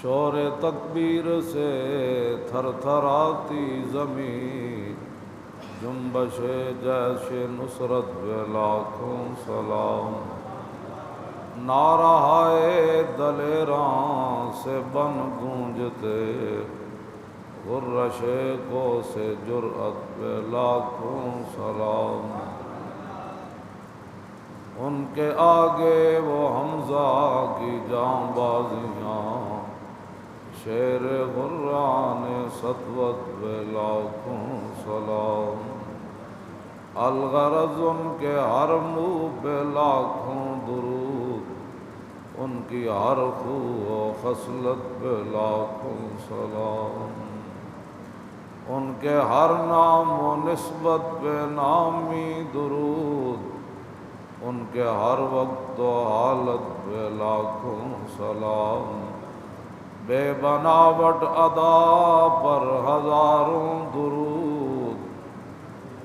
شور تکبیر سے تھر تھر آتی زمین، جنبش جیش نصرت پہ لاکھوں سلام۔ نعرہائے دلیراں سے بن گونجتے، غرش کو سے جرأت پہ لاکھوں سلام۔ ان کے آگے وہ حمزہ کی جاں بازیاں، شیر غران سطوت پہ لاکھوں سلام۔ الغرض ان کے ہر منہ پہ لاکھوں درود، ان کی ہر خو و خصلت پہ لاکھوں سلام۔ ان کے ہر نام و نسبت پہ نامی درود، ان کے ہر وقت و حالت پہ لاکھوں سلام۔ بے بناوٹ ادا پر ہزاروں درود۔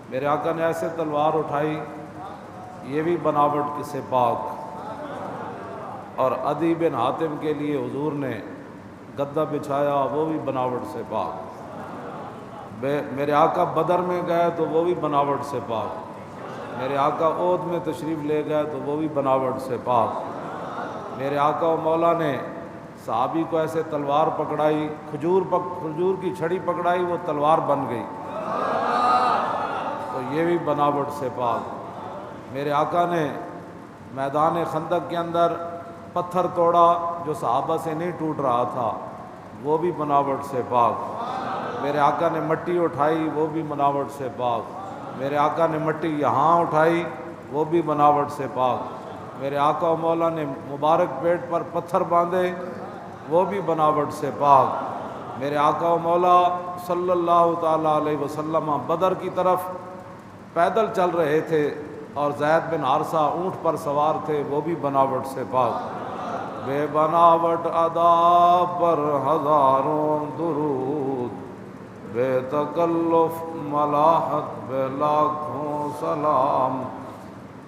میرے آقا نے ایسے تلوار اٹھائی، یہ بھی بناوٹ سے پاک، اور عدی بن حاتم کے لیے حضور نے گدا بچھایا، وہ بھی بناوٹ سے پاک۔ میرے آقا بدر میں گئے تو وہ بھی بناوٹ سے پاک۔ میرے آقا احد میں تشریف لے گئے تو وہ بھی بناوٹ سے پاک۔ میرے آقا و مولا نے صحابی کو ایسے تلوار پکڑائی، کھجور کی چھڑی پکڑائی، وہ تلوار بن گئی، تو یہ بھی بناوٹ سے پاک۔ میرے آقا نے میدان خندق کے اندر پتھر توڑا جو صحابہ سے نہیں ٹوٹ رہا تھا، وہ بھی بناوٹ سے پاک۔ میرے آقا نے مٹی اٹھائی، وہ بھی بناوٹ سے پاک۔ میرے آقا نے مٹی یہاں اٹھائی، وہ بھی بناوٹ سے پاک۔ میرے آقا و مولا نے مبارک پیٹ پر پتھر باندھے، وہ بھی بناوٹ سے پاک۔ میرے آقا و مولا صلی اللہ تعالیٰ علیہ وسلم بدر کی طرف پیدل چل رہے تھے، اور زید بن حارثہ اونٹ پر سوار تھے، وہ بھی بناوٹ سے پاک۔ بے بناوٹ ادا پر ہزاروں درود، بے تکلف ملاحت پہ لاکھوں سلام۔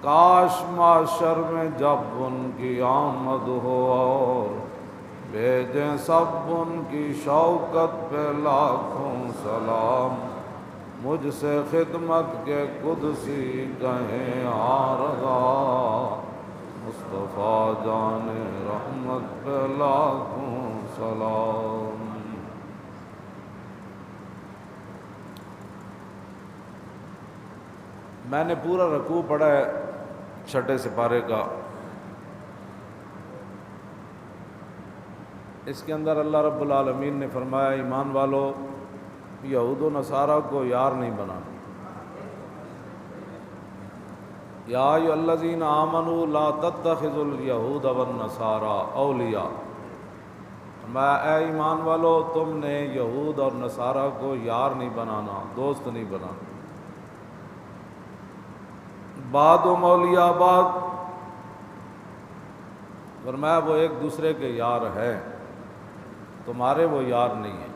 کاش معاشر میں جب ان کی آمد ہو، اور بھیجیں سب ان کی شوکت پہ لاکھوں سلام۔ مجھ سے خدمت کے قدسی کہیں آرزا، مصطفیٰ جان رحمت پہ لاکھوں سلام۔ میں نے پورا رکوع پڑھا ہے چھٹے سپارے کا، اس کے اندر اللہ رب العالمین نے فرمایا ایمان والو یہود و نصارہ کو یار نہیں بنانا۔ یا ایھا الذین آمنوا لا تتخذوا الیہود والنصارى اولیاء، فرمایا اے ایمان والو تم نے یہود اور نصارہ کو یار نہیں بنانا، دوست نہیں بنانا۔ بعضهم اولیاء بعض، فرمایا وہ ایک دوسرے کے یار ہیں، تمہارے وہ یار نہیں ہیں۔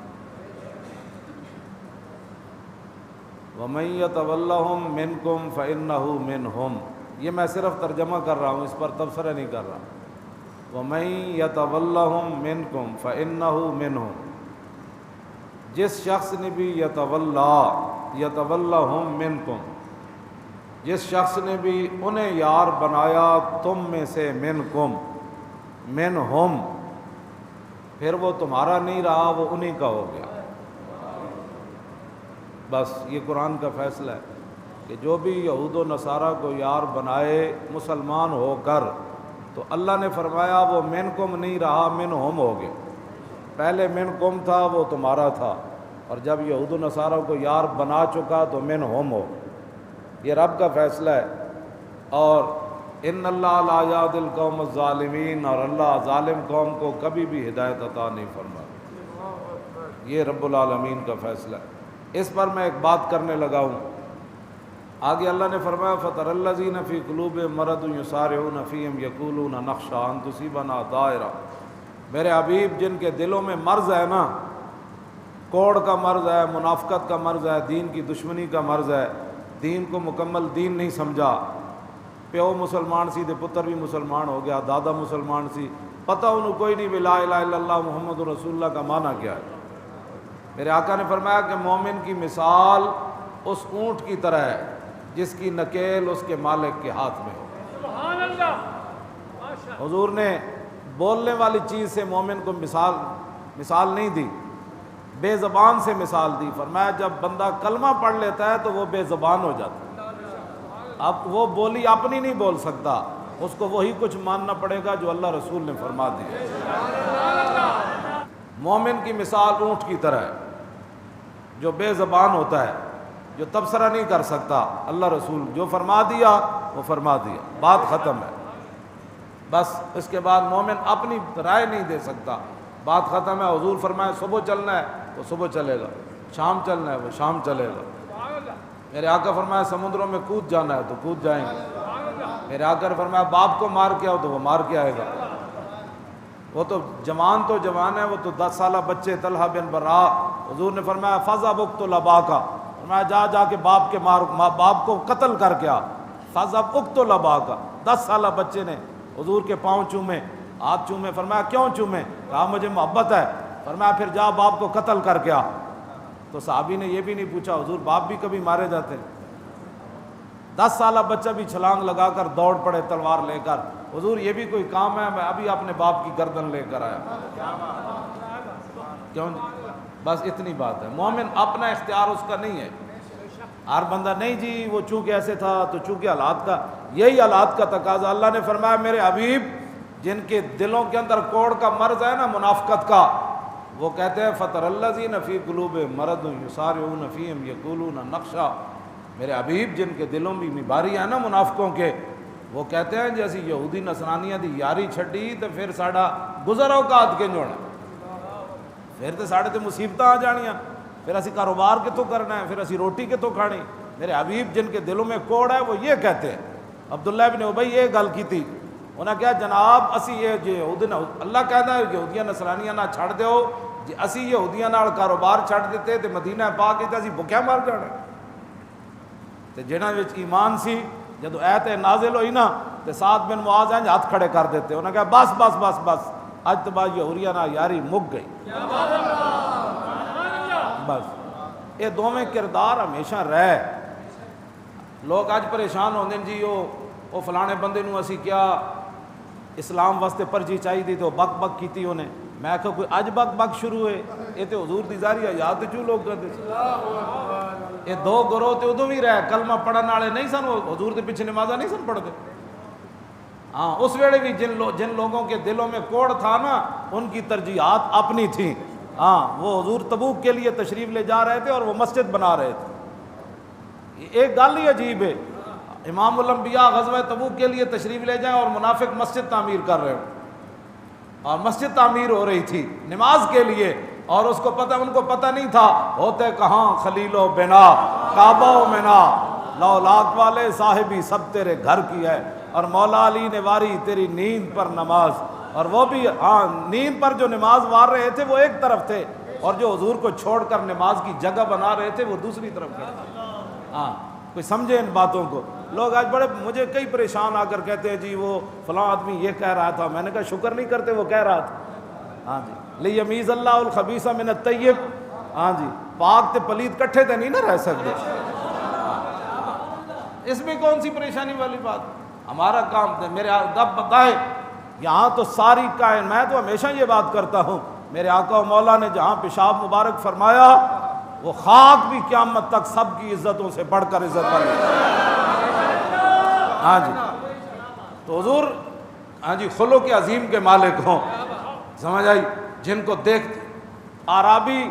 وَمَن يَتَوَلَّهُم مِّنكُمْ فَإِنَّهُ مِنْهُمْ، یہ میں صرف ترجمہ کر رہا ہوں، اس پر تبصرہ نہیں کر رہا۔ وَمَن يَتَوَلَّهُم مِّنكُمْ فَإِنَّهُ مِنْهُمْ، جس شخص نے بھی يَتَوَلَّهُم مِّنكُمْ، جس شخص نے بھی انہیں یار بنایا تم میں سے، منہم، پھر وہ تمہارا نہیں رہا، وہ انہی کا ہو گیا۔ بس یہ قرآن کا فیصلہ ہے کہ جو بھی یہود و نصارہ کو یار بنائے مسلمان ہو کر، تو اللہ نے فرمایا وہ منکم نہیں رہا، منہم ہو گیا۔ پہلے منکم تھا، وہ تمہارا تھا، اور جب یہود و نصارہ کو یار بنا چکا تو منہم ہو۔ یہ رب کا فیصلہ ہے، اور ان اللہ لا یہدی القوم الظالمین، اور اللہ ظالم قوم کو کبھی بھی ہدایت عطا نہیں فرماتا۔ یہ رب العالمین کا فیصلہ ہے۔ اس پر میں ایک بات کرنے لگا ہوں۔ آگے اللہ نے فرمایا فَتَرَى الَّذِينَ فِي قُلُوبِهِم مَّرَضٌ يُسَارِعُونَ فِيهِمْ يَقُولُونَ نَخْشَىٰ أَن تُصِيبَنَا دَائِرَةٌ، میرے حبیب جن کے دلوں میں مرض ہے نا، کوڑ کا مرض ہے، منافقت کا مرض ہے، دین کی دشمنی کا مرض ہے، دین کو مکمل دین نہیں سمجھا، پیو مسلمان سی تے پتر بھی مسلمان ہو گیا، دادا مسلمان سی پتہ انہوں کوئی نہیں بھی لا الہ الا اللہ محمد رسول اللہ کا معنی کیا ہے۔ میرے آقا نے فرمایا کہ مومن کی مثال اس اونٹ کی طرح ہے جس کی نکیل اس کے مالک کے ہاتھ میں ہو۔ سبحان اللہ۔ حضور نے بولنے والی چیز سے مومن کو مثال نہیں دی، بے زبان سے مثال دی۔ فرمایا جب بندہ کلمہ پڑھ لیتا ہے تو وہ بے زبان ہو جاتا ہے، اب وہ بولی اپنی نہیں بول سکتا، اس کو وہی کچھ ماننا پڑے گا جو اللہ رسول نے فرما دیا۔ مومن کی مثال اونٹ کی طرح ہے جو بے زبان ہوتا ہے، جو تبصرہ نہیں کر سکتا۔ اللہ رسول جو فرما دیا وہ فرما دیا، بات ختم ہے۔ بس اس کے بعد مومن اپنی رائے نہیں دے سکتا، بات ختم ہے۔ حضور فرمائے صبح چلنا ہے وہ صبح چلے گا، شام چلنا ہے وہ شام چلے گا۔ میرے آقا فرمایا سمندروں میں کود جانا ہے تو کود جائیں گے۔ میرے آقا نے فرمایا باپ کو مار کے آؤ تو وہ مار کے آئے گا۔ وہ تو جوان ہے، وہ تو 10 سالہ بچے طلحہ بن برا، حضور نے فرمایا فَذْهَبْ اقْتُلْ أَبَاكَ، فرمایا جا کے باپ کو قتل کر کے آ۔ فَذْهَبْ اقْتُلْ أَبَاكَ، 10 سالہ بچے نے حضور کے پاؤں چومے، ہاتھ چومے۔ فرمایا کیوں چومے؟ کہا مجھے محبت ہے۔ فرمایا پھر جا باپ کو قتل کر کے آ۔ تو صحابی نے یہ بھی نہیں پوچھا حضور باپ بھی کبھی مارے جاتے ہیں؟ 10 سالہ بچہ بھی چھلانگ لگا کر دوڑ پڑے تلوار لے کر، حضور یہ بھی کوئی کام ہے؟ میں ابھی اپنے باپ کی گردن لے کر آیا۔ کیوں؟ بس اتنی بات ہے۔ مومن اپنا اختیار اس کا نہیں ہے، ہر بندہ نہیں جی وہ چونکہ ایسے تھا تو چونکہ حالات کا، یہی حالات کا تقاضا۔ اللہ نے فرمایا میرے حبیب جن کے دلوں کے اندر کوڑ کا مرض ہے نا، منافقت کا، وہ کہتے ہیں فَتَرَ الَّذِينَ فِي قُلُوبِهِم مَرَضٌ يُسَارِعُونَ فِيهِمْ يَقُولُونَ نَخْشَىٰ، میرے حبیب جن کے دلوں میں بیماری ہے نا منافقوں کے، وہ کہتے ہیں جیسی یہودی نصرانیاں دی یاری چھڈی تو پھر ساڈا گزر اوقات کنج ہونا، پھر تو ساڈے تے مصیبتاں آ جانیاں، پھر اسی کاروبار کتوں کرنا ہے، پھر اسی روٹی کتوں کھانی۔ میرے حبیب جن کے دلوں میں کوڑ ہے وہ یہ کہتے ہیں۔ عبداللہ ابن ابی یہ گل کی تھی، انہاں کہا جناب اسی یہ یہودی اللہ کہتا ہے یہودیاں نصرانیاں نہ چھڑ دیو، جی اسی یہودیاں نال کاروبار چھڑ دیتے تے مدینہ پاک تے اسی بھکھیا مر جانا۔ تے جنہاں وچ ایمان سی جدو ایت نازل ہوئی نا تے سعد بن معاذ انج ہاتھ کھڑے کر دیتے، انہاں کہا بس بس بس بس اج تو بعد یہودیاں نال یاری مک گئی۔ بس یہ دونوں کردار ہمیشہ رہ۔ لوگ اج پریشان ہوندے جی وہ فلانے بندے نو اسی کیا اسلام واسطے پرچی چاہیے تو بک بک کیتی انہیں۔ میں کہا کوئی اج بک بک شروع ہوئے، یہ تو حضور دی ظاہری یاد چوں لوگ کرتے یہ دو گروہ تے ادو بھی رہے، کلمہ پڑھن والے نہیں سن، وہ حضور دے پیچھے نمازاں نہیں سن پڑھتے۔ ہاں اس ویلے بھی جن لوگوں کے دلوں میں کوڑ تھا نا ان کی ترجیحات اپنی تھیں۔ ہاں وہ حضور تبوک کے لیے تشریف لے جا رہے تھے اور وہ مسجد بنا رہے تھے۔ ایک گل ہی عجیب ہے، امام الانبیاء غزوہ تبوک کے لیے تشریف لے جائیں اور منافق مسجد تعمیر کر رہے ہو، اور مسجد تعمیر ہو رہی تھی نماز کے لیے، اور اس کو پتہ ان کو پتہ نہیں تھا ہوتے کہاں خلیل و بنا کعبہ و منا، لولاد والے صاحبی سب تیرے گھر کی ہے، اور مولا علی نے واری تیری نیند پر نماز، اور وہ بھی ہاں نیند پر جو نماز وار رہے تھے وہ ایک طرف تھے، اور جو حضور کو چھوڑ کر نماز کی جگہ بنا رہے تھے وہ دوسری طرف کھڑے تھے۔ ہاں کوئی سمجھے ان باتوں کو۔ لوگ آج بڑے مجھے کئی پریشان آ کر کہتے ہیں جی وہ فلاں آدمی یہ کہہ رہا تھا، میں نے کہا شکر نہیں کرتے وہ کہہ رہا تھا۔ ہاں جی لیمیز اللہ الخبیث من الطیب، ہاں جی پاک تے پلید کٹھے تے نہیں نہ رہ سکتے، اس میں کون سی پریشانی والی بات؟ ہمارا کام میرے رب بتائے یہاں تو ساری کائن، میں تو ہمیشہ یہ بات کرتا ہوں، میرے آقا و مولا نے جہاں پیشاب مبارک فرمایا وہ خاک بھی قیامت تک سب کی عزتوں سے بڑھ کر عزت کر رہی ہے۔ ہاں جی تو حضور ہاں جی خلق عظیم کے مالک ہوں، سمجھ آئی، جن کو دیکھتے عرابی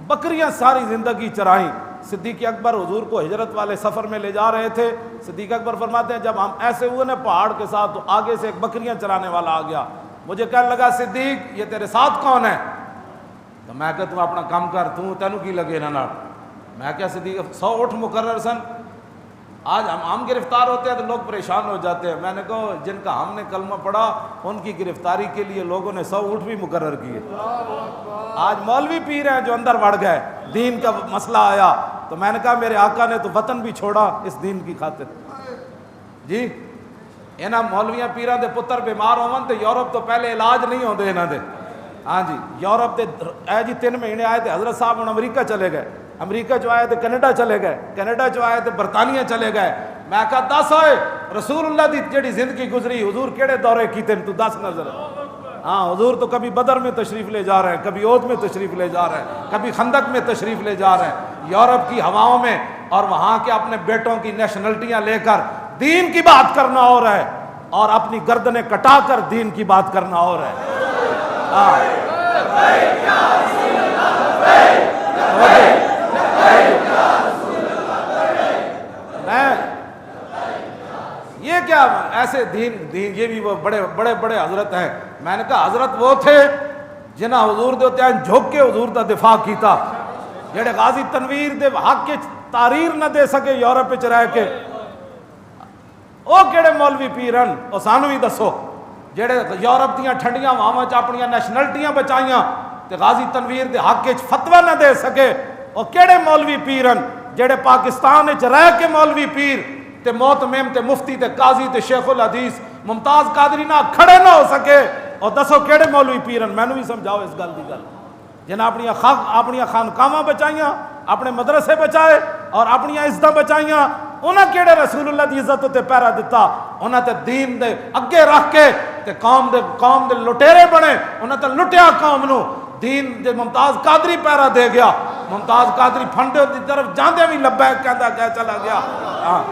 بکریاں ساری زندگی چرائیں۔ صدیق اکبر حضور کو ہجرت والے سفر میں لے جا رہے تھے، صدیق اکبر فرماتے ہیں جب ہم ایسے ہوئے نا پہاڑ کے ساتھ تو آگے سے ایک بکریاں چرانے والا آ گیا، مجھے کہنے لگا صدیق یہ تیرے ساتھ کون ہے؟ تو میں کہا تو اپنا کام کر، تینوں کی لگے نا۔ میں کہا صدیق 100 اٹھ مقرر سن، آج ہم گرفتار ہوتے ہیں تو لوگ پریشان ہو جاتے ہیں۔ میں نے کہا جن کا ہم نے کلمہ پڑھا ان کی گرفتاری کے لیے لوگوں نے 100 اٹھ بھی مقرر کیے۔ آج مولوی پیر ہیں جو اندر بڑھ گئے، دین کا مسئلہ آیا تو میں نے کہا میرے آقا نے تو وطن بھی چھوڑا اس دین کی خاطر۔ جی انہاں مولویاں پیران دے پتر بیمار ہون تے یورپ تو پہلے علاج نہیں ہوندے انہاں دے. ہاں جی یورپ دے اے جی 3 مہینے آئے تے حضرت صاحب ہن امریکہ چلے گئے, امریکہ چ آئے تے کینیڈا چلے گئے, کینیڈا چ آئے تے برطانیہ چلے گئے. میں کہا دس ہوئے رسول اللہ دی جڑی زندگی گزری حضور کیڑے دورے کیتے تو دس نظر. ہاں حضور تو کبھی بدر میں تشریف لے جا رہے ہیں, کبھی احد میں تشریف لے جا رہے ہیں, کبھی خندق میں تشریف لے جا رہے ہیں, یورپ کی ہواؤں میں, اور وہاں کے اپنے بیٹوں کی نیشنلٹیاں لے کر دین کی بات کرنا اور ہے, اور اپنی گردنیں کٹا کر دین کی بات کرنا اور ہے. یہ کیا ایسے دین یہ بھی وہ بڑے بڑے بڑے حضرت ہیں. میں نے کہا حضرت وہ تھے جنہاں حضور دے ہوتے ہیں جھک کے حضور دا دفاع کیتا, جڑے غازی تنویر دے حق کے تحریر نہ دے سکے یورپ وچ رہ کے. او کیڑے مولوی پیرن او سانو بھی دسو جڑے یورپ دیاں ٹھنڈیاں ہواواں چ اپنیاں نیشنلٹیاں بچائیاں تے غازی تنویر دے حق وچ فتوی نہ دے سکے. او کیڑے مولوی پیرن جڑے پاکستان وچ رہ کے مولوی پیر تے محتمم تے مفتی تے قاضی تے شیخ الحدیث ممتاز قادری نہ کھڑے نہ ہو سکے. اور دسو کیڑے مولوی پیرن, مینوں بھی سمجھاؤ اس گل دی گل, جنہاں اپنیاں خانقاہاں بچائیاں, اپنے مدرسے بچائے اور اپنیاں عزتاں بچائیاں. انہاں کیڑے رسول اللہ دی عزت تے پہرا دتا, انہاں تے دین دے اگے رکھ کے تے قوم دے لٹیرے بنے, انہاں تے لٹیا قوم نو. دین دے ممتاز قادری پہرا دے گیا, ممتاز قادری پھنڈے دی طرف جاندے بھی لبیک کہندا گیا چلا گیا. ہاں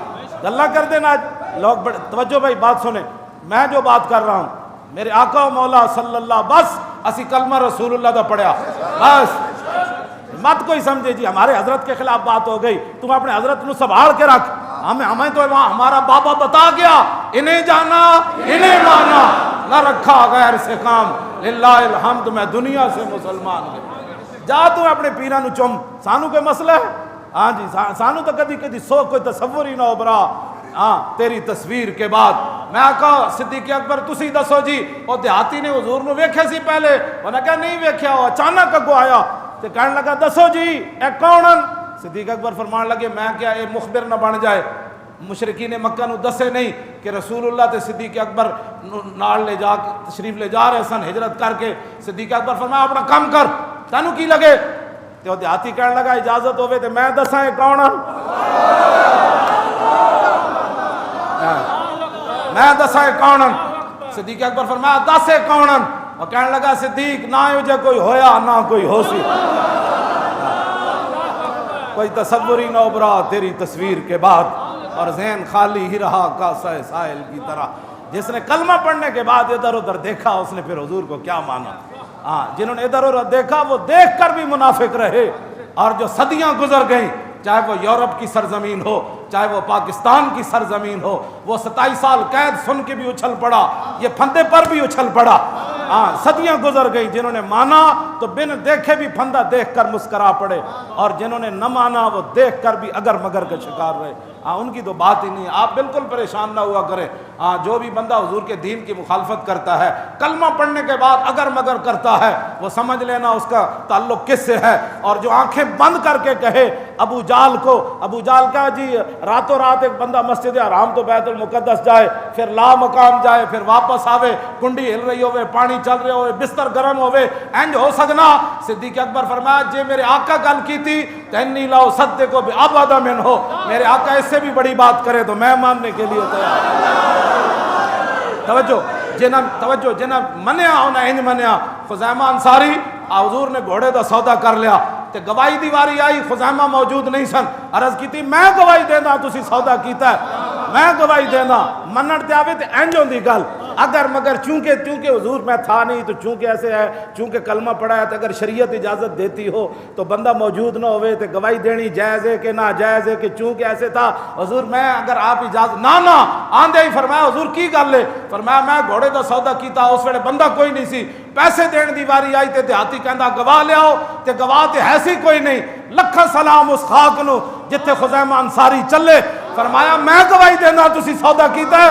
گلاں کر دینا لوگ بڑے توجہ بھائی بات سنیں. میں جو بات کر رہا ہوں میرے آقا و مولا صلی اللہ, بس اسی کلمہ رسول اللہ دا پڑھیا, بس مت کوئی سمجھے جی ہمارے حضرت کے خلاف بات ہو گئی, تم اپنے حضرت نو سنبھال کے رکھ. ہمیں تو ہمارا بابا بتا گیا, انہیں جانا انہیں مانا, نہ رکھا غیر سے کام, للہ الحمد میں دنیا سے مسلمان گیا. جا تو اپنے پیران نو چم, سانو کوئی مسئلہ ہے؟ ہاں جی سانو تو کدی سو کوئی تصور ہی نہ ابھرا. ہاں تیری تصویر کے بعد میں کہا صدیق اکبر تسی دسو جی, اور دیہاتی نے حضور نو ویکھے سی پہلے, انہاں کہا نہیں ویکھیا, اچانک اگو آیا تے کہنے لگا دسو جی اے کونن؟ صدیق اکبر فرمان لگے میں کیا اے مخبر نہ بن جائے. مشرکین مکہ نو دسے نہیں کہ رسول اللہ تے صدیق اکبر نال لے جا تشریف لے جا رہے سن ہجرت کر کے. صدیق اکبر فرمایا اپنا کام کر, تینوں کی لگے؟ تے دیہاتی کہنے لگا اجازت ہوے تے میں دساں اے کونن, میں دساں اے کونن. صدیق اکبر فرمایا دس اے کونن, اور کہنے لگا صدیق نہ ہو جائے کوئی ہویا نہ کوئی ہو سی, کوئی تصور ہی نہ ابھرا تیری تصویر کے بعد, اور ذہن خالی ہی رہا کاسہ سائل کی طرح. جس نے کلمہ پڑھنے کے بعد ادھر ادھر دیکھا اس نے پھر حضور کو کیا مانا. ہاں جنہوں نے ادھر ادھر دیکھا وہ دیکھ کر بھی منافق رہے, اور جو صدیاں گزر گئیں چاہے وہ یورپ کی سرزمین ہو چاہے وہ پاکستان کی سرزمین ہو, وہ 27 سال قید سن کے بھی اچھل پڑا, یہ پھندے پر بھی اچھل پڑا. ہاں صدیاں گزر گئی, جنہوں نے مانا تو بن دیکھے بھی پھندا دیکھ کر مسکرا پڑے, اور جنہوں نے نہ مانا وہ دیکھ کر بھی اگر مگر کا شکار رہے. ہاں ان کی تو بات ہی نہیں ہے. آپ بالکل پریشان نہ ہوا کریں. ہاں جو بھی بندہ حضور کے دین کی مخالفت کرتا ہے, کلمہ پڑھنے کے بعد اگر مگر کرتا ہے, وہ سمجھ لینا اس کا تعلق کس سے ہے. اور جو آنکھیں بند کر کے کہے ابو جال کو, ابو جال کا جی راتوں رات ایک بندہ مسجد حرام تو بیت المقدس جائے, پھر لا مقام جائے, پھر واپس آوے, کنڈی ہل رہی ہوئے, پانی چل رہے ہوئے, بستر گرم ہوئے, انج ہو سکنا. صدیق اکبر فرمایا جے میرے آقا گل کی تھی تینی لاؤ صدے کو بھی آبادہ من ہو, میرے آقا اس سے بھی بڑی بات کرے تو میں ماننے کے لیے تیار. توجہ جنہ منیا ہونا انج منیا. خزیمہ انصاری حضور نے گھوڑے دا سودا کر لیا تے گواہی دی واری آئی, خزیمہ موجود نہیں سن. عرض کی تھی میں گواہی دینا تسی سودا کیتا ہے, میں گواہی دینا. منن تے آوے تے انج ہوندی گل, اگر مگر چونکہ حضور میں تھا نہیں تو چونکہ ایسے ہے, چونکہ کلمہ پڑھا ہے تو اگر شریعت اجازت دیتی ہو تو بندہ موجود نہ ہوئے تو گواہی دینی جائز ہے کہ ناجائز ہے, کہ چونکہ ایسے تھا حضور میں اگر آپ اجازت نہ آندے ہی فرمایا حضور کی گل ہے؟ فرمایا میں گھوڑے دا سودا کیتا, اس ویلے بندہ کوئی نہیں سی, پیسے دین دی واری آئی تے دیہاتی کہندا گواہ لے آؤ, تے گواہ تے ہے سی کوئی نہیں. لکھا سلام اس خاک نو جتھے خزیمہ انصاری چلے. فرمایا میں گواہی دینا تسی سودا کیتا ہے,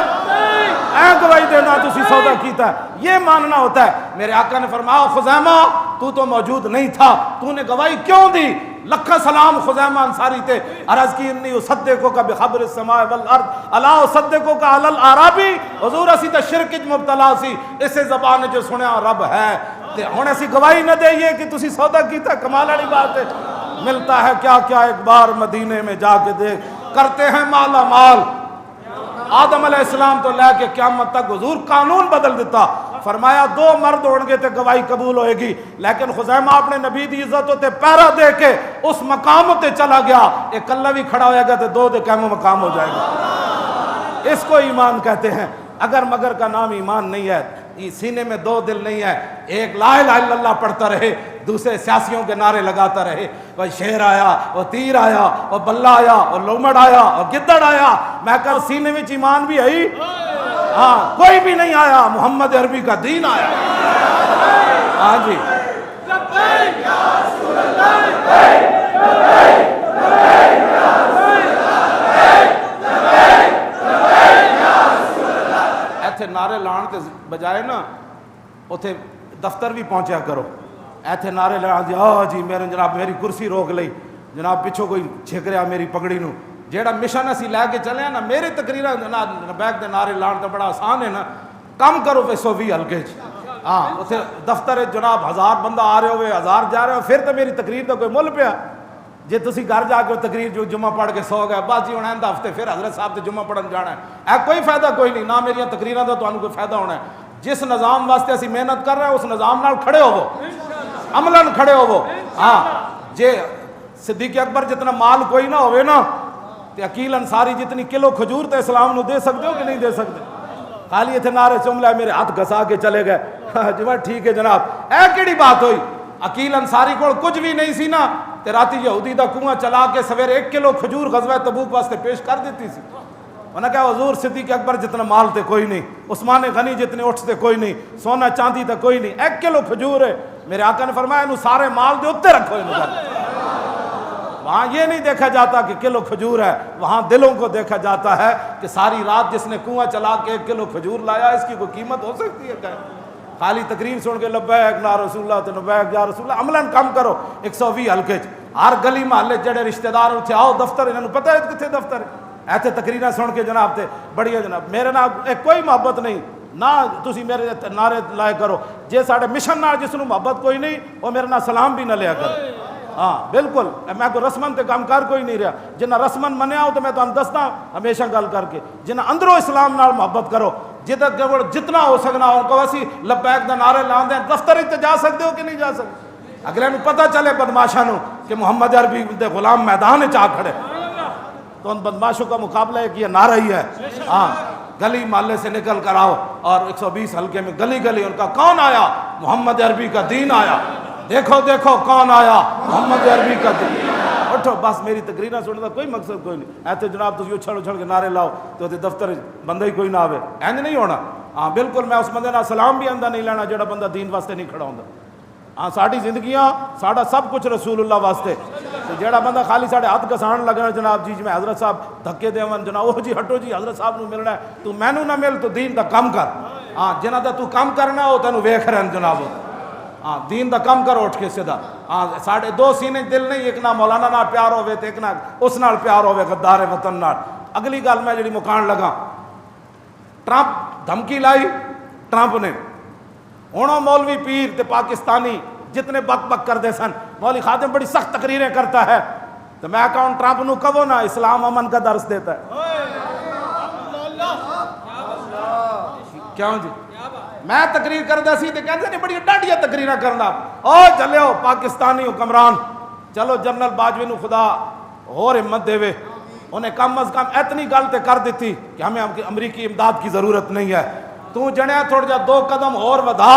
اے گواہی دینا تسی سودا کیتا ہے، یہ ماننا ہوتا ہے۔ میرے آقا نے فرمایا خزیمہ تو موجود نہیں تھا، تو نے گواہی کیوں دی؟ لکھا سلام خزیمہ انصاری تے عرض کی انی اصدقو کا بخبر السماء والارض الا اصدقو کا علی العرابی، حضور اسی تے شرک وچ مبتلا سی، اسے زبان جو سنیا رب ہے تے ہن اسی گواہی نہ دئیے کہ تسی سودا کیتا، کمال والی بات ہے۔ ملتا ہے کیا کیا ایک بار مدینے میں جا کے دیکھ، کرتے ہیں مالا مال۔ آدم علیہ السلام تو لے کے قیامت تک حضور قانون بدل دیتا، فرمایا 2 مرد ہون گے تے گواہی قبول ہوئے گی، لیکن خزیمہ اپنے نبی دی عزت تے پیرا دے کے اس مقام تے چلا گیا، ایک کلہ بھی کھڑا ہوئے گا تے 2 دے قیمہ مقام ہو جائے گا۔ اس کو ایمان کہتے ہیں۔ اگر مگر کا نام ایمان نہیں ہے، سینے میں 2 دل نہیں ہے، ایک لا الہ الا اللہ پڑھتا رہے، دوسرے سیاسیوں کے نعرے لگاتا رہے، وہ شیر آیا، وہ تیر آیا، وہ بلہ آیا، وہ لومڑ آیا، وہ گدڑ آیا، میں کہا سینے میں ایمان بھی ہے، ہاں کوئی بھی نہیں آیا، محمد عربی کا دین آیا۔ ہاں جی ایتھے نعرے لان تے بجائے نا اتھے دفتر بھی پہنچیا کرو، ایتھے نعرے لان دی جی میرے جناب میری کرسی روک لئی، جناب پیچھو کوئی چھک رہا میری پگڑی نو، جیڑا مشن اسی لے کے چلے نا، میرے تقریرہ بیک دے نعرے لان تے بڑا آسان ہے نا، کم کرو 120 ہلکے ہاں اتھے دفتر جناب 1000 بندہ آ رہے ہوئے، 1000 جا رہے ہو، پھر تو میری تقریر دا کوئی مل پیا۔ جی تسی گھر جا کے تقریر جو جمعہ پڑھ کے سو گئے، بس جی ہوں آئندہ ہفتے پھر حضرت صاحب تے جمعہ پڑھن جانا ہے، کوئی فائدہ کوئی نہیں، نہ میری تقریراں دا تانوں کوئی فائدہ ہونا ہے۔ جس نظام واسطے اسی محنت کر رہے ہیں اس نظام نال کھڑے ہوو، عملاً کھڑے ہوو۔ ہاں جے صدیق اکبر جتنا مال کوئی نہ ہوئے نا تے عقیل انصاری جتنی کلو کھجور تے اسلام نو دے سکتے ہو کہ نہیں دے سکتے؟ خالی اتنے نعرے چملے میرے ہاتھ گھسا کے چلے گئے، جی ٹھیک ہے جناب، اے کیڑی بات ہوئی؟ عقیل انصاری کو کچھ بھی نہیں سی نا تے راتی یہودی دا کنواں چلا کے سویرے 1 کلو کھجور غزوہ تبوک واسطے پیش کر دیتی سی۔ انہوں نے کہا حضور صدیق اکبر جتنا مال تے کوئی نہیں، عثمان غنی جتنے اٹھ تے کوئی نہیں، سونا چاندی تے کوئی نہیں، 1 کلو کھجور ہے۔ میرے آقا نے فرمایا انہوں سارے مال دے اتے رکھو انہوں۔ وہاں یہ نہیں دیکھا جاتا کہ کلو کھجور ہے، وہاں دلوں کو دیکھا جاتا ہے کہ ساری رات جس نے کنواں چلا کے 1 کلو کھجور لایا اس کی کوئی قیمت ہو سکتی ہے کیا؟ خالی تقریر سن کے لبیک یا رسول اللہ تے لبیک یا رسول اللہ، عملاً کم کرو 120 ہلکے ہر گلی محلے جڑے رشتہ دار اتھے آؤ دفتر، انہوں پتہ ہے کتنے دفتر ہے، ایتھے تقریراں سن کے جناب تے بڑی جناب میرے نال کوئی محبت نہیں، نہ تسی میرے نعرے لائے کرو، جے ساڈے مشن نال جس نوں محبت کوئی نہیں وہ میرے نال سلام بھی نہ لیا کرو۔ ہاں بالکل، میں کوئی رسمن تے کام کر کوئی نہیں رہا، جنہ رسمن منیا ہو تو میں تمہیں دستا ہمیشہ گل کر کے، جنہ اندروں اسلام نال محبت کرو، جتنا ہو سکنا ان کو اسی لبیک دا نعرے لاندے ہیں، دفتر تے جا سکتے ہو کہ نہیں جا سکتے؟ اگلے نو پتہ چلے بدماشاں نو کہ محمد عربی دے غلام میدان چاہ کھڑے، تو ان بدماشوں کا مقابلہ ہے کہ یہ نعرہ ہی ہے۔ ہاں گلی محلے سے نکل کر آؤ اور 120 حلقے میں گلی گلی ان کا کون آیا؟ محمد عربی کا دین آیا، دیکھو دیکھو کون آیا؟ محمد عربی کا دین۔ اٹھو بس، میری تقریریں سننے کا کوئی مقصد کوئی نہیں، ایسے جناب تسی اچھل اچھل کے نعرے لاؤ تو دفتر بندہ ہی کوئی نہ آوے، اینج نہیں ہونا۔ ہاں بالکل، میں اس بندے نال سلام بھی آندہ نہیں لینا جڑا بندہ دین واسطے نہیں کھڑا ہوندا۔ ہاں ساڑی زندگیاں ساڑا سب کچھ رسول اللہ واسطے، جڑا بندہ خالی ساڑے ہاتھ گسان لگنا جناب جی میں حضرت صاحب دھکے دیون جناب اوہ جی ہٹو جی حضرت صاحب نو ملنا ہے، تو مینوں نہ مل تو دین دا کم کر۔ ہاں جنہ دا تو کم کرنا ہو تینوں ویکھ رہن جناب، ہاں دین دا کم کرو اٹھ کے سیدھا۔ ہاں ساڑھے 2 سینے دل نہیں، ایک نہ مولانا نال پیار ہوئے تے ایک نہ اس نال پیار ہوئے غدار وطن نال۔ اگلی گل میں جڑی مکان لگا، ٹرمپ دھمکی لائی ٹرمپ نے، ہونوں مولوی پیر تے پاکستانی جتنے بک بک کر دے سن، مولوی خادم بڑی سخت تقریریں کرتا ہے، تو میں کہوں ٹرمپ نو کہو نا اسلام امن کا درس دیتا ہے۔ کیوں جی؟ میں تقریر کردہ سی تے کہتے ہیں بڑی ڈاڈیاں تقریریں کرنا، او چلو پاکستانی حکمران، چلو جنرل باجوی نو خدا اور ہمت دے وے، انہیں کم از کم اتنی گل تے کر دیتی کہ ہمیں امریکی امداد کی ضرورت نہیں ہے، تو جنیا تھوڑ جا 2 قدم اور ودا،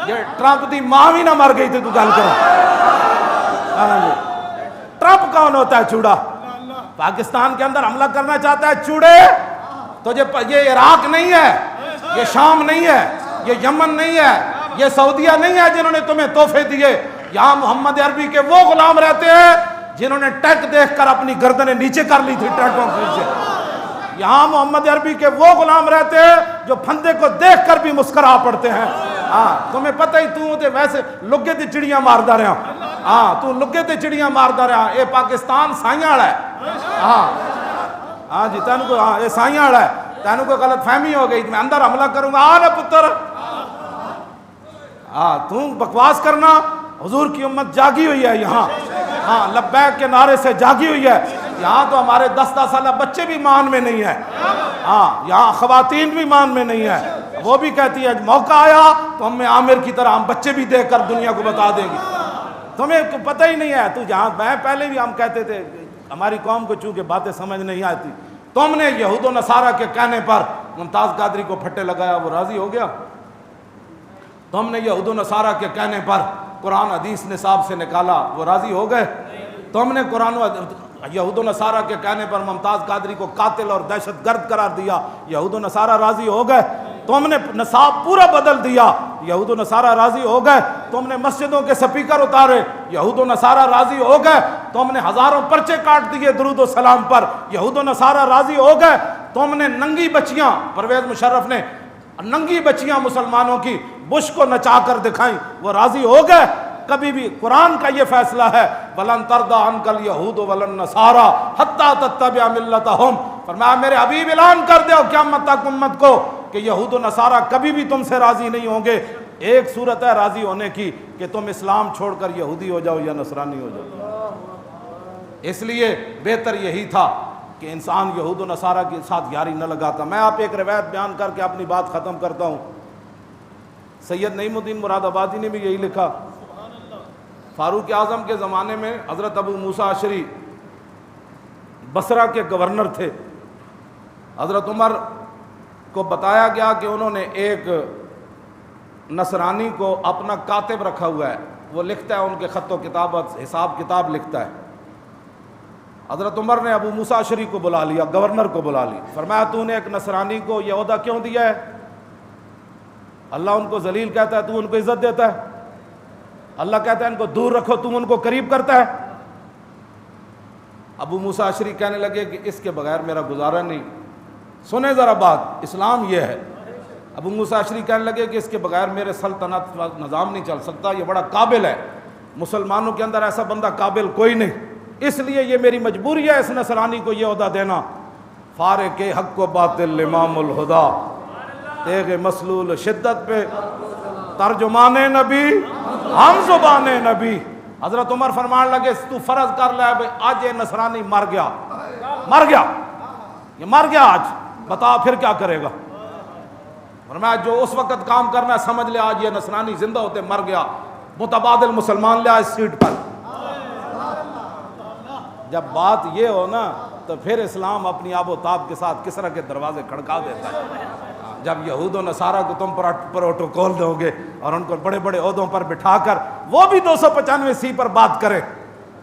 یہ ٹرمپ دی ماں بھی نہ مر گئی تھی تو گل کرو۔ ٹرمپ کون ہوتا ہے؟ چوڑا۔ پاکستان کے اندر حملہ کرنا چاہتا ہے چوڑے، تو یہ عراق نہیں ہے، یہ شام نہیں ہے، یہ یمن نہیں ہے، یہ سعودیہ نہیں ہے جنہوں نے تمہیں تحفے دیے، یہاں محمد عربی کے وہ غلام رہتے ہیں جنہوں نے ٹیک دیکھ کر اپنی گردنیں نیچے کر لی تھی ٹیکوں کے نیچے۔ یہاں محمد عربی کے وہ غلام رہتے ہیں جو پھندے کو دیکھ کر بھی مسکرا پڑتے ہیں. ہاں تمہیں پتہ ہی تو ویسے لگے تے چڑیاں ماردا رہا. ہاں تو لگے تے چڑیاں ماردا رہا. اے پاکستان سائیاں والا ہے. ہاں جی تینوں کو ہاں یہ سائیاں والا ہے. تینوں کو غلط فہمی ہو گئی. میں اندر حملہ کروں گا. آ نا پتر. ہاں تو بکواس کرنا. حضور کی امت جاگی ہوئی ہے یہاں. ہاں لبیک کے نعرے سے جاگی ہوئی ہے. یہاں تو ہمارے 10-10 سالہ بچے بھی مان میں نہیں ہیں. ہاں یہاں خواتین بھی مان میں نہیں ہیں. وہ بھی کہتی ہے موقع آیا تو ہم میں عامر کی طرح ہم بچے بھی دیکھ کر دنیا کو بتا دیں گے. تمہیں پتہ ہی نہیں ہے. تو جہاں میں پہلے بھی ہم کہتے تھے ہماری قوم کو چونکہ باتیں سمجھ نہیں آتی. تم نے یہود و نصارہ کے کہنے پر ممتاز قادری کو پھٹے لگایا, وہ راضی ہو گیا. تم نے یہود و نصارہ کے کہنے پر قرآن حدیث نصاب سے نکالا, وہ راضی ہو گئے. تم نے قرآن یہود و نصارہ کے کہنے پر ممتاز قادری کو قاتل اور دہشت گرد قرار دیا, یہود و نصارہ راضی ہو گئے. تم نے نصاب پورا بدل دیا, یہود و نصارہ راضی ہو گئے. تم نے مسجدوں کے سپیکر اتارے, یہود و نصارہ راضی ہو گئے. تم نے ہزاروں پرچے کاٹ دیے درود و سلام پر, یہود و نصارہ راضی ہو گئے. تم نے ننگی بچیاں, پرویز مشرف نے ننگی بچیاں مسلمانوں کی بش کو نچا کر دکھائیں, وہ راضی ہو گئے. کبھی بھی قرآن کا یہ فیصلہ ہے وَلَن تَرْضَ عَنْكَ الْيَهُودُ وَلَا النَّصَارَىٰ حَتَّىٰ تَتَّبِعَ مِلَّتَهُمْ. فرمایا میرے حبیب اعلان کر دو قیامت تک امت کو کہ یہود و نصارہ کبھی بھی تم سے راضی نہیں ہوں گے. ایک صورت ہے راضی ہونے کی کہ تم اسلام چھوڑ کر یہودی ہو جاؤ یا نصرانی ہو جاؤ. اس لیے بہتر یہی تھا کہ انسان یہود و نصارہ کے ساتھ یاری نہ لگاتا. میں آپ ایک روایت بیان کر کے اپنی بات ختم کرتا ہوں. سید نعیم الدین مراد آبادی نے بھی یہی لکھا. فاروق اعظم کے زمانے میں حضرت ابو موسیٰ اشعری بصرہ کے گورنر تھے. حضرت عمر کو بتایا گیا کہ انہوں نے ایک نصرانی کو اپنا کاتب رکھا ہوا ہے, وہ لکھتا ہے ان کے خط و کتابت حساب کتاب لکھتا ہے. حضرت عمر نے ابو موسیٰ اشعری کو بلا لیا, گورنر کو بلا لی. فرمایا تو نے ایک نصرانی کو یہ عہدہ کیوں دیا ہے؟ اللہ ان کو ذلیل کہتا ہے, تو ان کو عزت دیتا ہے. اللہ کہتا ہے ان کو دور رکھو, تم ان کو قریب کرتا ہے. ابو موسیٰ اشعری کہنے لگے کہ اس کے بغیر میرا گزارا نہیں. سنیں ذرا بات, اسلام یہ ہے. ابو موسیٰ اشعری کہنے لگے کہ اس کے بغیر میرے سلطنت نظام نہیں چل سکتا, یہ بڑا قابل ہے. مسلمانوں کے اندر ایسا بندہ قابل کوئی نہیں, اس لیے یہ میری مجبوری ہے اس نصرانی کو یہ عہدہ دینا. فارق حق و باطل امام الہدا, تیغ مسلول شدت پہ ترجمان نبی ہم زبان نبی. حضرت عمر فرمان لگے تو فرض کر لے بھائی آج یہ نصرانی مر گیا, یہ مر گیا آج, بتا پھر کیا کرے گا؟ فرمایا جو اس وقت کام کرنا ہے سمجھ لے آج یہ نصرانی زندہ ہوتے مر گیا, متبادل مسلمان لے اس سیٹ پر. جب بات یہ ہو نا تو پھر اسلام اپنی آب و تاب کے ساتھ کسرا کے دروازے کھڑکا دیتا ہے. جب یہود و نصارہ کو تم پروٹوکول دو گے اور ان کو بڑے بڑے عہدوں پر بٹھا کر وہ بھی 295 پر بات کرے,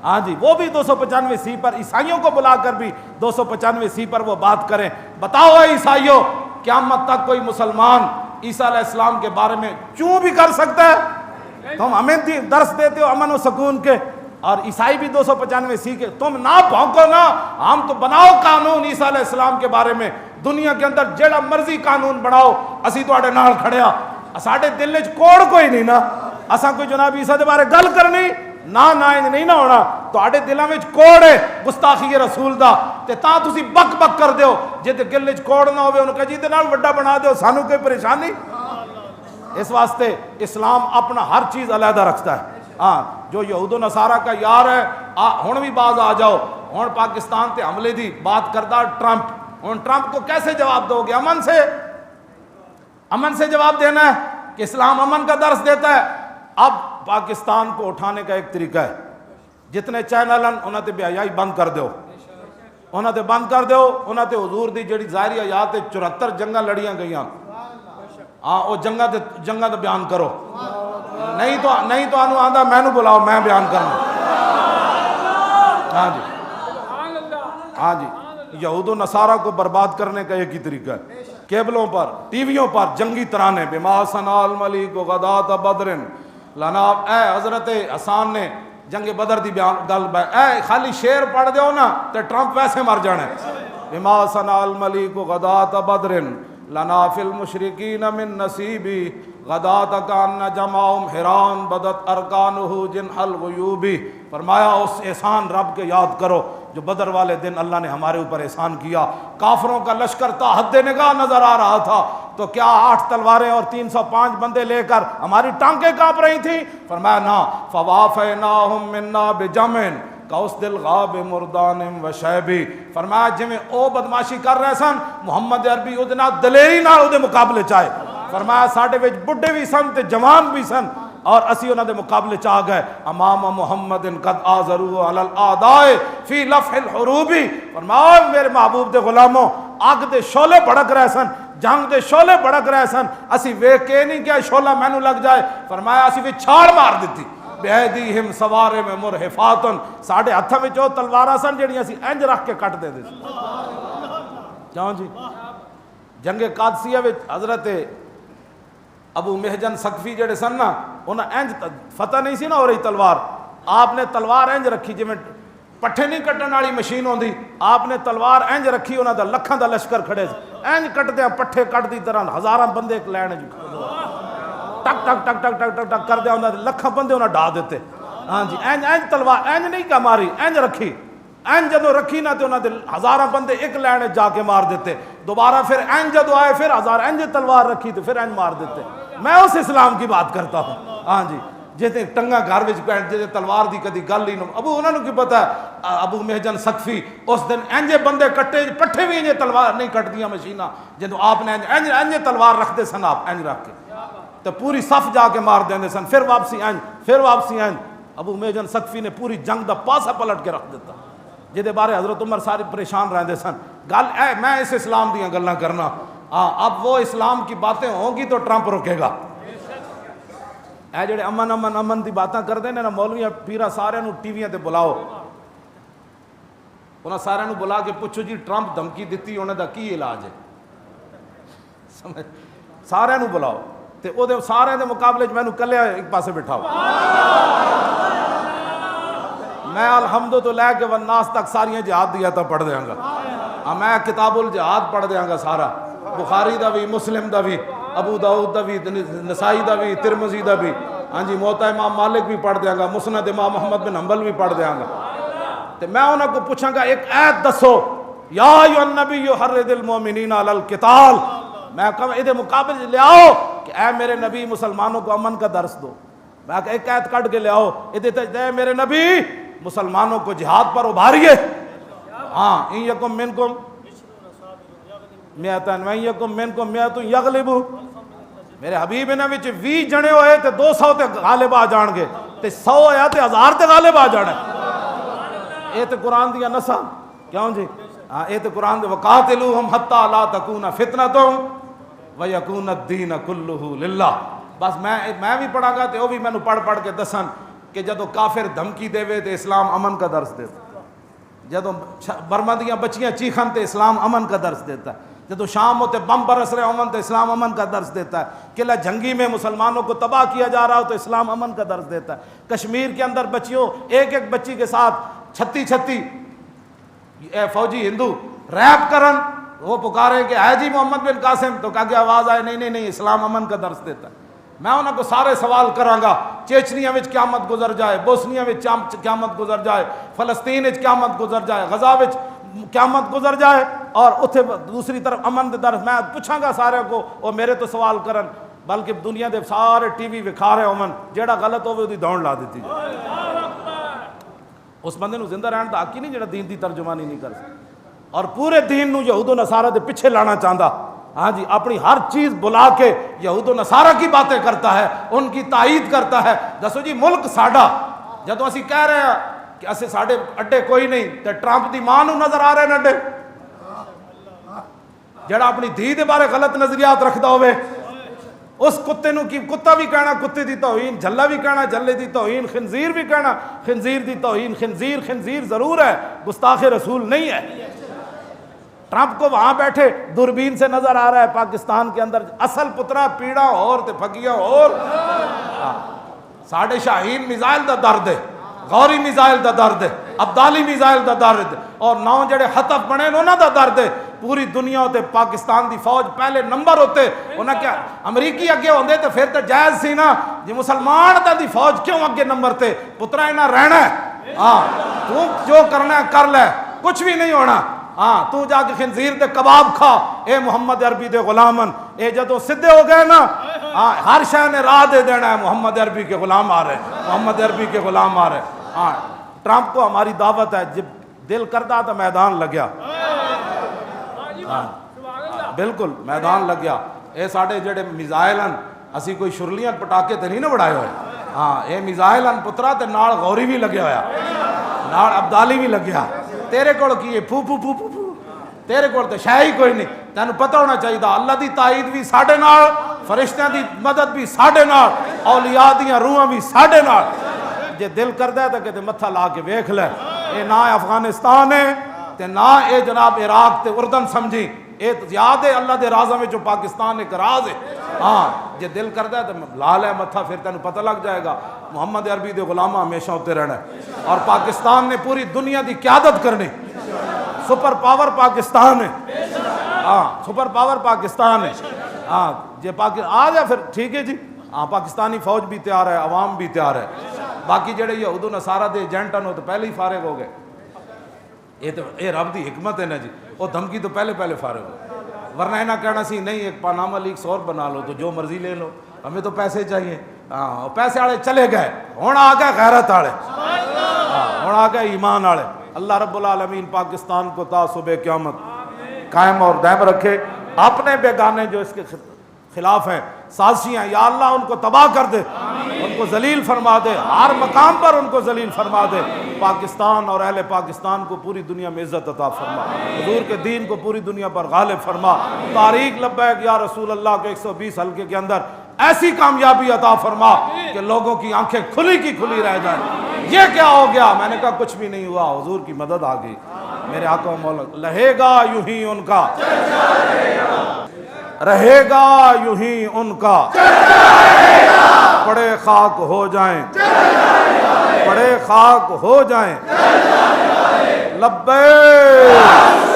ہاں جی وہ بھی 295 پر, عیسائیوں کو بلا کر بھی 295 پر وہ بات کریں. بتاؤ اے عیسائیوں, قیامت تک کوئی مسلمان عیسیٰ علیہ السلام کے بارے میں چوں بھی کر سکتا ہے؟ تم ہمیں درس دیتے ہو امن و سکون کے, اور عیسائی بھی 295 کے. تم نہ بھونکو نا, ہم تو بناؤ قانون عیسیٰ علیہ السلام کے بارے میں, دنیا کے اندر جڑا مرضی قانون بناؤ, اسی تواڈے نال کھڑے ہاں. ساڈے دل وچ کوڑ کوئی نہیں نا, اساں کوئی جناب عیسیٰ دے بارے گل کرنی نہ نہیں نہ ہونا. تواڈے دلاں وچ کوڑ ہے گستاخی رسول دا, تے تاں تسی بک بک کر دیو. جے تے دل وچ کوڑ نہ ہوے انہوں کہ جی دے نال وڈا بنا دیو, سانو کوئی پریشانی. اس واسطے اسلام اپنا ہر چیز علیحدہ رکھتا ہے. ہاں جو یہود و نصارہ کا یار ہے, ہن بھی باز آ جاؤ. ہن پاکستان تے حملے دی بات کردا ٹرمپ, ہن ٹرمپ کو کیسے جواب دو گے؟ امن سے جواب دینا ہے کہ اسلام امن کا درس دیتا ہے. اب پاکستان کو اٹھانے کا ایک طریقہ ہے, جتنے چینل ہیں انہاں تے بے حیائی بند کر دیو, انہاں تے بند کر دیو. انہاں تے حضور دی جڑی ظاہری حیات 74 جنگاں لڑیاں گئیاں, ہاں وہ جنگاں تے بیان کرو. نہیں تو آنو آندا میں نو بلاؤ, میں بیان کرنا. ہاں جی ہاں جی, یہود و نصارہ کو برباد کرنے کا ایک ہی طریقہ ہے. کیبلوں پر, ٹی ویوں پر جنگی ترانے, بما ثنا الملک غدات بدر لنا. اے حضرت حسان نے جنگ بدر دی گل, اے خالی شعر پڑھ دیو نا تے ٹرمپ ویسے مر جانا ہے. بما صنع الملیک غداۃ بدر لنا فی المشرکین من نصیبی غداۃ کان جمعہم حیران بدت ارکانہ جنح الغیوبی۔ فرمایا اس احسان رب کے یاد کرو جو بدر والے دن اللہ نے ہمارے اوپر احسان کیا۔ کافروں کا لشکر تا حد نگاہ نظر آ رہا تھا، تو کیا 8 تلواریں اور 305 بندے لے کر ہماری ٹانکیں کانپ رہی تھیں؟ فرمایا نا، فوافیناہم منا بجمع کاؤس دل غاب مردان و شیبی۔ فرمایا جویں او بدماشی کر رہے سن، محمد عربی اودے نال دلیری نال اودے مقابلے چائے۔ فرمایا ساڈے وچ بڈھے بھی سن تے جوان بھی سن، اور اسی انہاں دے مقابلے چ آ گئے۔ امام محمد قد آزروا علی الاعداء فی لفح الحروب۔ فرمایا میرے محبوب دے غلاموں، اگ دے شعلے بھڑک رہے سن، جنگ دے شعلے بھڑک رہے سن، اسی ویکھ کے نہیں کہ شعلہ مینوں لگ جائے، فرمایا اسی وچ چھاڑ مار دتی۔ بیدیہم سوارم مرہفاتن، ساڈے ہتھاں وچ او تلواراں سن جڑیاں اسی انج رکھ کے کٹ دے دے سی۔ کیوں جی؟ جنگ قادسیہ وچ حضرت ابو محجن ثقفی جڑے سن نا، انہاں انج فتح نہیں سی نا ہو رہی تلوار، آپ نے تلوار انج رکھی جویں پٹھے نہیں کٹن والی مشین ہوندی، آپ نے تلوار انج رکھی، انہاں دا لکھاں دا لشکر کھڑے سی، انج کٹدے پٹھے کٹ دی طرح ہزاراں بندے ایک لین وچ ٹک ٹک ٹک ٹک ٹک ٹک ٹک کر دیا، انہاں دے لکھاں بندے انہاں ڈھا دیتے۔ ہاں جی، انج انج تلوار انج نہیں کہ ماری، انج رکھی، انج جدو رکھی نا تو انہاں دے ہزاراں بندے ایک لین جا کے مار دیتے، دوبارہ پھر انج جدو آئے پھر ہزار انج تلوار رکھی تو پھر انج مار دیتے۔ میں اس اسلام کی بات کرتا ہوں۔ ہاں جی، جیتے ٹنگا گھر وچ بیٹھ جے تلوار دی کدی گل ہی نہ، ابو انہاں نوں کی پتہ ہے، ابو محجن ثقفی اس دن انجے بندے کٹے، پٹھے بھی انجے تلوار نہیں کٹدیاں مشیناں، جدوں آپ نے انج انج تلوار رکھ دے سن، آپ انج رکھ کے تو پوری صف جا کے مار دیندے سن، پھر واپسی انج، پھر واپسی انج۔ ابو محجن ثقفی نے پوری جنگ دا پاسا پلٹ کے رکھ دیتا، جہدے بارے حضرت عمر سارے پریشان رہندے سن۔ گل اے میں اس اسلام دیاں گلاں کرنا، اب وہ اسلام کی باتیں ہوں گی تو ٹرمپ روکے گا۔ اے جڑے امن امن امن دی باتاں کردے نے نا مولویاں پیرا، سارے نو ٹی ویاں تے بلاؤ، انہاں سارے نو بلا کے پوچھو جی ٹرمپ دھمکی دتی انہاں دا کی علاج ہے، سمجھ سارے نو بلاؤ تے او دے سارے دے مقابلے میں کلے ایک پاسے بٹھاؤ۔ میں الحمد تو لے کے والناس تک ساریاں جہاد دی آیتاں پڑھ دیاں گا، میں کتاب الجہاد پڑھ دیاں گا سارا، بخاری دا بھی، مسلم دا بھی، ابو داؤد دا بھی، نسائی دا بھی، ترمذی دا بھی، ہاں جی موطا امام مالک بھی پڑھ دیاں گا، مسند امام محمد بن حنبل بھی پڑھ دیاں گا۔ تے میں انہاں کو پوچھاں گا ایک آیت دسو، یا ایھا النبی حرض المؤمنین علی القتال، میں کہوں ادھے مقابلے لے آؤ کہ اے میرے نبی مسلمانوں کو امن کا درس دو، میں کہ ایک آیت کٹ کے لے آؤ ادھے تے میرے نبی مسلمانوں کو جہاد پر ابھاریے۔ ہاں ان یکم منکم میتن وین یکم منکم میت یغلبوا، میرے حبیب انہاں وچ 20 جنے ہوئے تے 200 تے غالب آ جان گے، تے 100 ہویا تے 1000 تے غالب آ جانا۔ اے تے قرآن دیا نساں، کیوں جی؟ ہاں اے تے قرآن دے وقاتلوہم حتی لا تکون فتنۃ ویکون الدین کلہ للہ۔ بس میں بھی پڑھا گا تے وہ بھی مینوں پڑھ پڑھ کے دسن کہ جدو کافر دھمکی دے تے اسلام امن کا درس دیتا، جدو برما دیاں بچیاں چیخن تے اسلام امن کا درس دیتا ہے، جدو شام ہوتے بم برس رہے امن تو اسلام امن کا درس دیتا ہے، قلعہ جنگی میں مسلمانوں کو تباہ کیا جا رہا ہو تو اسلام امن کا درس دیتا ہے، کشمیر کے اندر بچیوں ایک ایک بچی کے ساتھ 36 فوجی ہندو ریپ کرن، وہ پکارے کہ ہے جی محمد بن قاسم، تو کہا کہ آواز آئے نہیں اسلام امن کا درس دیتا ہے۔ میں انہوں کو سارے سوال کراں گا، چیچنیا وچ قیامت گزر جائے، بوسنیا وچ قیامت گزر جائے، فلسطین وچ قیامت گزر جائے، غزہ وچ قیامت گزر جائے، اور اتھے دوسری طرف امن دے درس میں پوچھاں گا سارے کو، وہ میرے تو سوال کرن، بلکہ دنیا دے سارے ٹی وی وکھا رہے امن، جیڑا غلط ہوئے دی دوڑ لا دیتی جائے۔ اس بندے نو زندہ رہن دا حق ہی نہیں جیڑا دین دی ترجمانی نہیں کر سکتا، اور پورے دین نو یہود و نصارہ دے پیچھے لانا چاہتا، ہاں جی اپنی ہر چیز بلا کے یہود و نصارہ کی باتیں کرتا ہے، ان کی تائید کرتا ہے۔ دسو جی ملک ساڈا، جدوں اسی کہہ رہے ہیں کہ اسے ساڈے اڈے کوئی نہیں، تے ٹرمپ دی ماں نو نظر آ رہے ہیں اڈے، جڑا اپنی دھی دے بارے غلط نظریات رکھدا ہوئے، اس کتے نو کی کتا بھی کہنا کتے دی توہین، جھلا بھی کہنا جھلے دی توہین، خنزیر بھی کہنا خنزیر دی توہین، خنزیر ضرور ہے، گستاخ رسول نہیں ہے۔ ٹرمپ کو وہاں بیٹھے دوربین سے نظر آ رہا ہے پاکستان کے اندر اصل پترا پیڑا اور تے پھگیاں اور ساڑھے شاہین میزائل دا درد ہے، غوری میزائل دا درد ہے، ابدالی میزائل دا درد ہے، اور 9 جڑے حطف بنے انہاں دا درد ہے۔ پوری دنیا تے پاکستان دی فوج پہلے نمبر ہوتے، انہاں کیا امریکی اگے ہوندے تے پھر تے جائز سی نا جی مسلمان دا دی فوج کیوں اگے نمبر تے؟ پترا انہاں رہنا ہے، ہاں تو جو کرنا ہے کر لے، کچھ بھی نہیں ہونا، ہاں تو جا کے خنزیر دے کباب کھا، اے محمد عربی دے غلامن، اے جدو سدھے ہو گئے نا ہاں ہر شے نے راہ دے دینا ہے، محمد عربی کے غلام آ رہے، محمد عربی کے غلام آ رہے۔ ہاں ٹرمپ کو ہماری دعوت ہے، جب دل کرتا تو میدان لگیا، ہاں بالکل میدان لگیا۔ اے ساڑے جڑے میزائل ہیں اسی کوئی شرلیاں پٹاکے تے نہیں نہ بڑھائے ہوئے، ہاں اے میزائل ہیں پترا تے نال غوری بھی لگیا ہویا، نال ابدالی بھی لگیا۔ تیرے کول کی پھو پھو پھو پھو پھو، تیرے کول تے شے ہی کوئی نہیں۔ تینوں پتہ ہونا چاہیے اللہ دی تائید بھی ساڈے نال، فرشتیاں دی مدد بھی ساڈے نال، اولیاء دیاں روحاں بھی ساڈے نال۔ جے دل کردا ہے تے کتے متھا لا کے ویکھ لے، اے نہ افغانستان ہے تے نہ اے جناب عراق تے اردن سمجھی، اے یاد ہے اللہ دے رازاں وچوں پاکستان ایک راز ہے۔ ہاں جے دل کردا ہے تے لا لے متھا، پھر تینوں پتہ لگ جائے گا محمد عربی دے غلامہ ہمیشہ ہوتے رہنا ہے، اور پاکستان نے پوری دنیا دی قیادت کرنی، سپر پاور پاکستان ہے، ہاں سپر پاور پاکستان ہے۔ ہاں جے آ جا پھر ٹھیک ہے جی، ہاں پاکستانی فوج بھی تیار ہے، عوام بھی تیار ہے، باقی جڑے یہود و نصارہ دے ایجنٹ ہیں وہ تو پہلے ہی فارغ ہو گئے۔ یہ رب دی حکمت ہے نا جی، وہ دھمکی تو پہلے فارغ ہو، ورنہ انہیں کہنا سی نہیں ایک پاناما لیکس اور بنا لو تو جو مرضی لے لو، ہمیں تو پیسے چاہیے۔ ہاں پیسے والے چلے گئے، ہوں آ گئے غیرت والے، ہوں آ گئے ایمان والے۔ اللہ رب العالمین پاکستان کو تا صبح قیامت قائم اور دائم رکھے۔ اپنے بیگانے جو اس کے خلاف ہیں، سازشی ہیں، یا اللہ ان کو تباہ کر دے، ان کو ذلیل فرما دے، ہر مقام پر ان کو ذلیل فرما دے۔ پاکستان اور اہل پاکستان کو پوری دنیا میں عزت عطا فرما، حضور کے دین کو پوری دنیا پر غالب فرما۔ تاریخ لبیک یا رسول اللہ کے 120 حلقے کے اندر ایسی کامیابی عطا فرما کہ لوگوں کی آنکھیں کھلی کی کھلی رہ جائیں۔ یہ کیا ہو گیا؟ میں نے کہا کچھ بھی نہیں ہوا، حضور کی مدد آ گئی، میرے آقا و مولا۔ لہے گا یوں ہی ان کا، رہے گا یوں ہی ان کا، پڑے خاک ہو جائیں، پڑے خاک ہو جائیں، لبیک